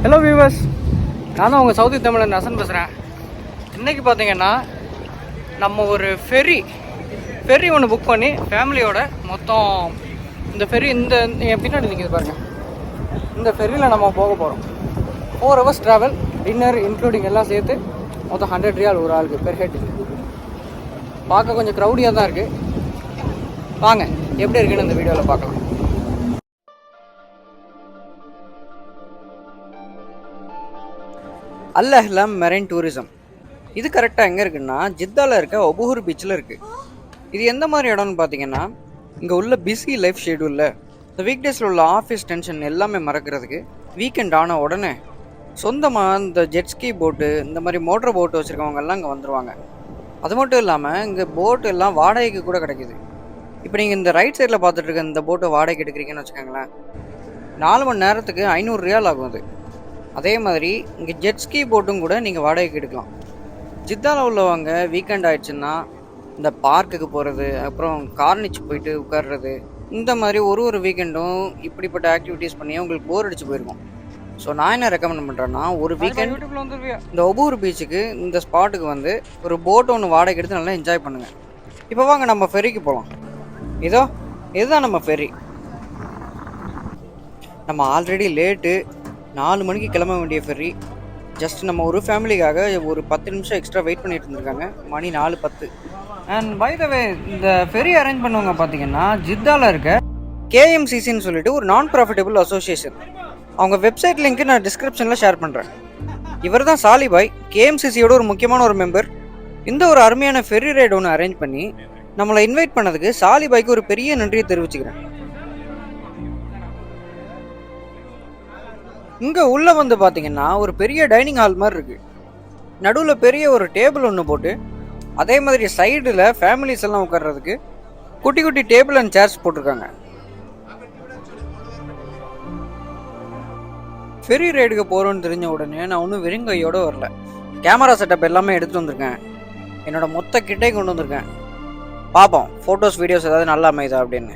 Hello viewers, நான் தான் உங்கள் சவுதி தமிழன் நசன் பேசுகிறேன். இன்றைக்கி பார்த்தீங்கன்னா நம்ம ஒரு ஃபெரி ஒன்று புக் பண்ணி ஃபேமிலியோட மொத்தம் இந்த ஃபெரி இந்த என் பின்னாடி நிற்கிது பாருங்கள். இந்த ஃபெரியில் நம்ம போக போகிறோம். 4 hours ட்ராவல், டின்னர் இன்க்ளூடிங் எல்லாம் சேர்த்து மொத்தம் 100 ரியால் ஒரு ஆளுக்கு பெர் ஹெட். பார்க்க கொஞ்சம் க்ரௌடியாக தான் இருக்குது. வாங்க எப்படி இருக்குன்னு இந்த வீடியோவில் பார்க்கலாம். அல் அஹ்லாம் மெரைன் டூரிசம் இது கரெக்டாக எங்கே இருக்குன்னா ஜித்தாவில் இருக்க ஒபுஹூர் பீச்சில் இருக்குது. இது எந்த மாதிரி இடம்னு பார்த்தீங்கன்னா, இங்கே உள்ள பிஸி லைஃப் ஷெடியூலில் இந்த வீக் டேஸில் உள்ள ஆஃபீஸ் டென்ஷன் எல்லாமே மறக்கிறதுக்கு வீக்கெண்ட் ஆன உடனே சொந்தமாக இந்த ஜெட்ஸ்கி போட்டு இந்த மாதிரி மோட்டர் போட்டு வச்சுருக்கவங்கெல்லாம் இங்கே வந்துடுவாங்க. அது மட்டும் இல்லாமல் இங்கே போட்டு எல்லாம் வாடகைக்கு கூட கிடைக்கிது. இப்போ நீங்கள் இந்த ரைட் சைடில் பார்த்துட்டு இருக்க இந்த போட்டை வாடகைக்கு எடுக்கிறீங்கன்னு வச்சுக்கோங்களேன், 4 மணி நேரத்துக்கு 500 ரியால் ஆகும். அது அதே மாதிரி இங்கே ஜெட்ஸ்கி போட்டும் கூட நீங்கள் வாடகைக்கு எடுக்கலாம். ஜித்தாவில் உள்ளவங்க வீக்கெண்ட் ஆயிடுச்சுன்னா இந்த பார்க்குக்கு போகிறது, அப்புறம் கார்னிச் போயிட்டு உட்கார்றது, இந்த மாதிரி ஒரு வீக்கெண்டும் இப்படிப்பட்ட ஆக்டிவிட்டீஸ் பண்ணி உங்களுக்கு போர் அடிச்சு போயிருக்கும். ஸோ நான் என்ன ரெக்கமெண்ட் பண்ணுறேன்னா, ஒரு வீக்கெண்ட் இந்த ஒபூர் பீச்சுக்கு இந்த ஸ்பாட்டுக்கு வந்து ஒரு போட் ஒன்று வாடகை எடுத்து நல்லா என்ஜாய் பண்ணுங்கள். இப்போ வாங்க நம்ம ஃபெரிக்கு போகலாம். இதுதான் நம்ம ஃபெரி. நம்ம ஆல்ரெடி லேட்டு 4 மணிக்கு கிளம்ப வேண்டிய ஃபெரி. ஜஸ்ட் நம்ம ஒரு ஃபேமிலிக்காக ஒரு 10 நிமிஷம் எக்ஸ்ட்ரா வெயிட் பண்ணிட்டு இருந்திருக்காங்க. மணி 4:10. அண்ட் பை த வே, இந்த ஃபெரி அரேஞ்ச் பண்ணுவாங்க பார்த்தீங்கன்னா ஜித்தாவில் இருக்க KMCCன்னு சொல்லிட்டு ஒரு நான் ப்ராஃபிட்டபிள் அசோசியேஷன். அவங்க வெப்சைட் லிங்க்கு நான் டிஸ்கிரிப்ஷனில் ஷேர் பண்ணுறேன். இவர் தான் சாலிபாய், KMCCயோட ஒரு முக்கியமான ஒரு மெம்பர். இந்த ஒரு அருமையான ஃபெரி ரைடு ஒன்று அரேஞ்ச் பண்ணி நம்மளை இன்வைட் பண்ணதுக்கு சாலிபாய்க்கு ஒரு பெரிய நன்றியை தெரிவிச்சுக்கிறேன். இங்கே உள்ளே வந்து பார்த்தீங்கன்னா ஒரு பெரிய டைனிங் ஹால் மாதிரி இருக்குது. நடுவில் பெரிய ஒரு டேபிள் ஒன்று போட்டு, அதே மாதிரி சைடில் ஃபேமிலிஸ் எல்லாம் உட்கார்றதுக்கு குட்டி குட்டி டேபிள் அண்ட் சேர்ஸ் போட்டிருக்காங்க. ஃபெரி ரைடுக்கு போகிறோன்னு தெரிஞ்ச உடனே நான் ஒன்றும் வெறுங்கையோடு வரல. கேமரா செட்டப் எல்லாமே எடுத்துகிட்டு வந்திருக்கேன். என்னோட மொத்த கிட்டே கொண்டு வந்திருக்கேன். பார்ப்போம் ஃபோட்டோஸ் வீடியோஸ் ஏதாவது நல்லா அமைதா அப்படின்னு.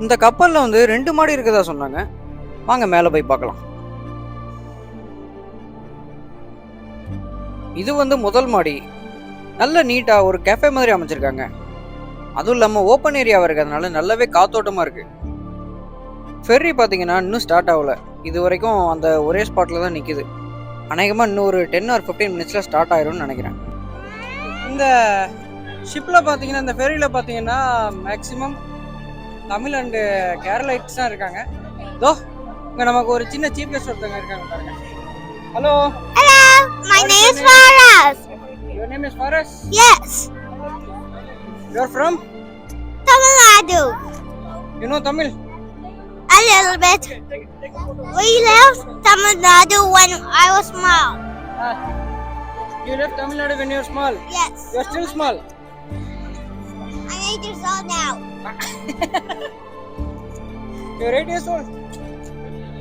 இந்த கப்பலில் வந்து 2 மாடி இருக்குதா சொன்னாங்க. வாங்க மேலே போய் பார்க்கலாம். இது வந்து முதல் மாடி. நல்ல நீட்டாக ஒரு கேஃபே மாதிரி அமைச்சிருக்காங்க. அதுவும் இல்லாமல் ஓப்பன் ஏரியாவாக இருக்கிறதுனால நல்லாவே காத்தோட்டமாக இருக்குது. ஃபெர்ரி பார்த்தீங்கன்னா இன்னும் ஸ்டார்ட் ஆகலை. இது வரைக்கும் அந்த ஒரே ஸ்பாட்டில் தான் நிற்கிது. அநேகமாக இன்னும் ஒரு 10 or 15 மினிட்ஸில் ஸ்டார்ட் ஆயிரும்னு நினைக்கிறேன். இந்த ஷிப்பில் பார்த்தீங்கன்னா, இந்த ஃபெரியில் பார்த்தீங்கன்னா மேக்ஸிமம் தமிழ் அண்டு கேரளைட்ஸ் தான் இருக்காங்க. இதோ இங்க நமக்கு ஒரு சின்ன சீஃப் கெஸ்ட் ஒருத்தங்க இருக்காங்க பாருங்க. Hello. My name is Faraz. Your name is Faraz? Yes. You're from? Tamil Nadu. You know Tamil? A little bit. We left Tamil Nadu when I was small. You left Tamil Nadu when you were small? Yes. You're still small? I'm 8 years old now. You're 8 years old?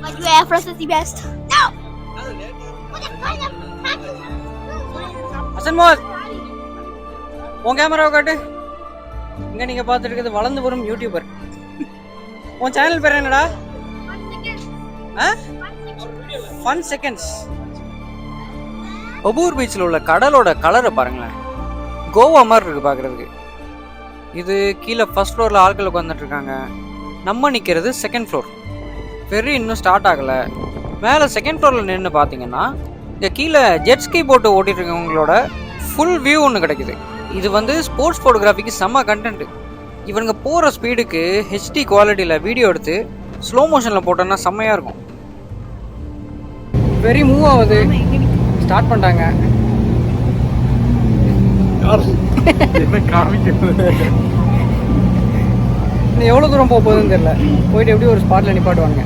But you have processed the best. No. அசன் மோத், உன் கேமராவை காட்டு. இங்க நீங்க பார்த்துட்டு இருக்கிறது வளர்ந்து வரும் யூடியூபர். உன் சேனல் பேர் என்னடா? Fun seconds. ஒபூர் பீச்சில் உள்ள கடலோட கலரை பாருங்களேன். கோவா மாதிரி இருக்கு பார்க்குறதுக்கு. இது கீழே ஃபர்ஸ்ட் ஃப்ளோரில் ஆட்கள் உட்காந்துட்டு இருக்காங்க. நம்ம நிற்கிறது செகண்ட் ஃப்ளோர். ஃபெரி இன்னும் ஸ்டார்ட் ஆகலை. மேலே செகண்ட் ஃப்ளோரில் நின்று பார்த்தீங்கன்னா இங்கே கீழே ஜெட்ஸ்கி போட்டு ஓட்டிகிட்டு இருக்கவங்களோட ஃபுல் வியூ ஒன்று கிடைக்குது. இது வந்து ஸ்போர்ட்ஸ் ஃபோட்டோகிராஃபிக்கு செம்ம கண்டென்ட். இவனுங்க போகிற ஸ்பீடுக்கு HD குவாலிட்டியில் வீடியோ எடுத்து ஸ்லோ மோஷனில் போட்டோன்னா செம்மையாக இருக்கும். ஃபெரி மூவ் ஆகுது. ஸ்டார்ட் பண்ணிட்டாங்க. இன்னும் எவ்வளோ தூரம் போக போகுதுன்னு தெரியல. போயிட்டு எப்படி ஒரு ஸ்பாட்டில் நிப்பாட்டுவாங்க.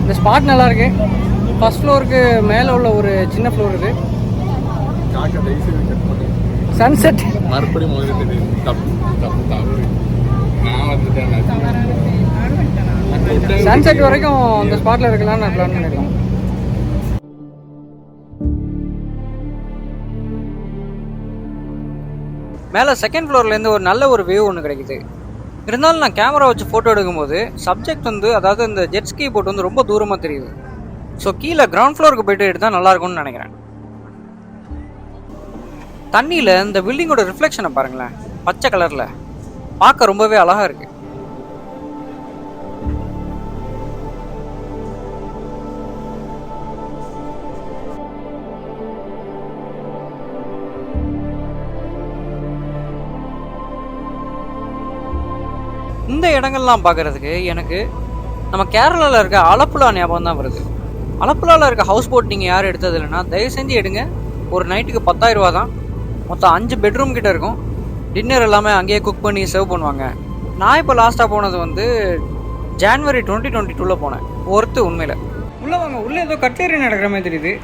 இந்த ஸ்பாட் நல்லாயிருக்கு. ஃபர்ஸ்ட் ஃப்ளோருக்கு மேலே உள்ள ஒரு சின்ன ஃப்ளோர் இது. சன்செட் சன்செட் வரைக்கும் அந்த ஸ்பாட்டில் இருக்கலாம்னு நான் பிளான் பண்ணியிருக்கேன். மேலே செகண்ட் ஃப்ளோர்லேருந்து ஒரு நல்ல ஒரு வியூ ஒன்று கிடைக்குது. இருந்தாலும் நான் கேமரா வச்சு ஃபோட்டோ எடுக்கும்போது சப்ஜெக்ட் வந்து, அதாவது இந்த ஜெட்ஸ்கி போட்டு வந்து ரொம்ப தூரமாக தெரியுது. ஸோ கீழே கிரவுண்ட் ஃப்ளோருக்கு போயிட்டு எடுத்தால் நல்லா இருக்கும்னு நினைக்கிறேன். தண்ணியில் இந்த பில்டிங்கோட ரிஃப்ளெக்ஷனை பாருங்களேன், பச்சை கலரில் பார்க்க ரொம்பவே அழகாக இருக்கு. இந்த இடங்கள்லாம் பார்க்குறதுக்கு எனக்கு நம்ம கேரளாவில் இருக்க அலப்புழா ஞாபகம் தான் வருது. அலப்புழாவில் இருக்க ஹவுஸ் போட் நீங்கள் யாரும் எடுத்தது இல்லைன்னா தயவு செஞ்சு எடுங்க. ஒரு நைட்டுக்கு 10,000 ரூபா தான். மொத்தம் 5 பெட்ரூம் கிட்ட இருக்கும். டின்னர் எல்லாமே அங்கேயே குக் பண்ணி சர்வ் பண்ணுவாங்க. நான் இப்போ லாஸ்ட்டாக போனது வந்து ஜான்வரி 2022 போனேன். ஒர்த்து உண்மையில். உள்ளே வாங்க, உள்ளே ஏதோ கச்சேரி நடக்கிற மாதிரி தெரியுது.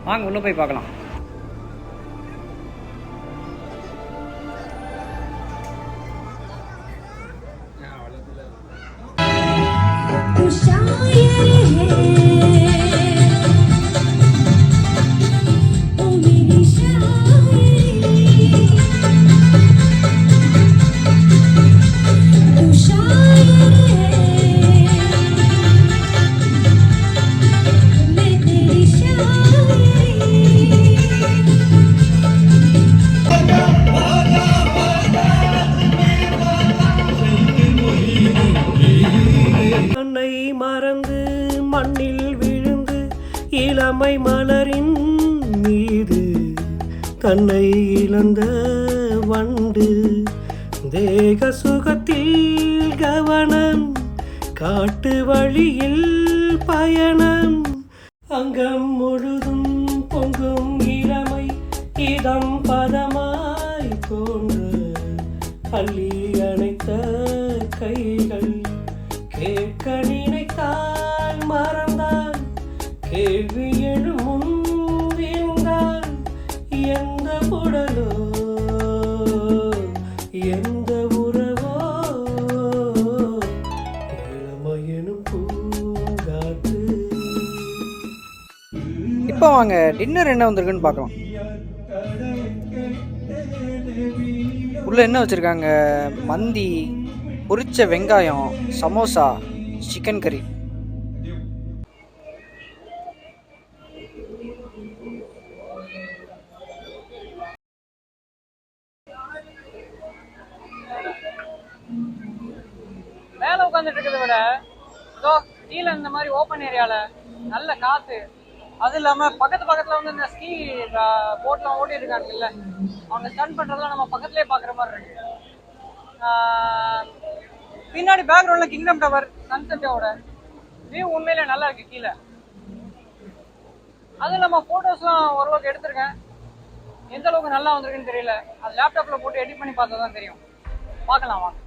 வாங்க உள்ளே போய் பார்க்கலாம். மறந்து மண்ணில் விழுந்து இளமை மலரின் மீது தன்னை இழந்த வண்டு தேக சுகத்தில் கவனம் காட்டு வழியில் பயணம் அங்கம் முழுதும் பொங்கும் இளமை இதம் பதமாய் தோன்ற அள்ளி அணைத்த கைகள் கேட்க நினைத்தால் மறந்தான் கேள்வி எழும் வீழ்ந்தான் எந்த உடலோ எந்த உறவோ இளமையெனும் பூங்காற்று. இப்போ வாங்க டின்னர் என்ன வந்திருக்குன்னு பார்க்கலாம். உள்ள என்ன வச்சிருக்காங்க? மந்தி, பொரிச்ச வெங்காயம், சமோசா, சிக்கன் கறி. மேலே உட்காந்துட்டு இருக்கிறத விட இதோ கீழே இந்த மாதிரி ஓப்பன் ஏரியால நல்ல காத்து, அது இல்லாம பக்கத்துல வந்து இந்த ஸ்கீ போட்லாம் ஓட்டி இருக்காங்கல்ல, அவங்க ஸ்டன் பண்றதெல்லாம் நம்ம பக்கத்துலயே பாக்குற மாதிரி இருக்கு. பின்னாடி பேக்ரவுண்ட்ல கிங்டம் டவர் சன்செட்டோட வியூ உண்மையிலே நல்லா இருக்கு கீழே. அது இல்லாம போட்டோஸ்லாம் ஓரளவுக்கு எடுத்திருக்கேன். எந்த அளவுக்கு நல்லா வந்திருக்குன்னு தெரியல, அது லேப்டாப்ல போட்டு எடிட் பண்ணி பார்த்தா தான் தெரியும். பார்க்கலாம் வாங்க.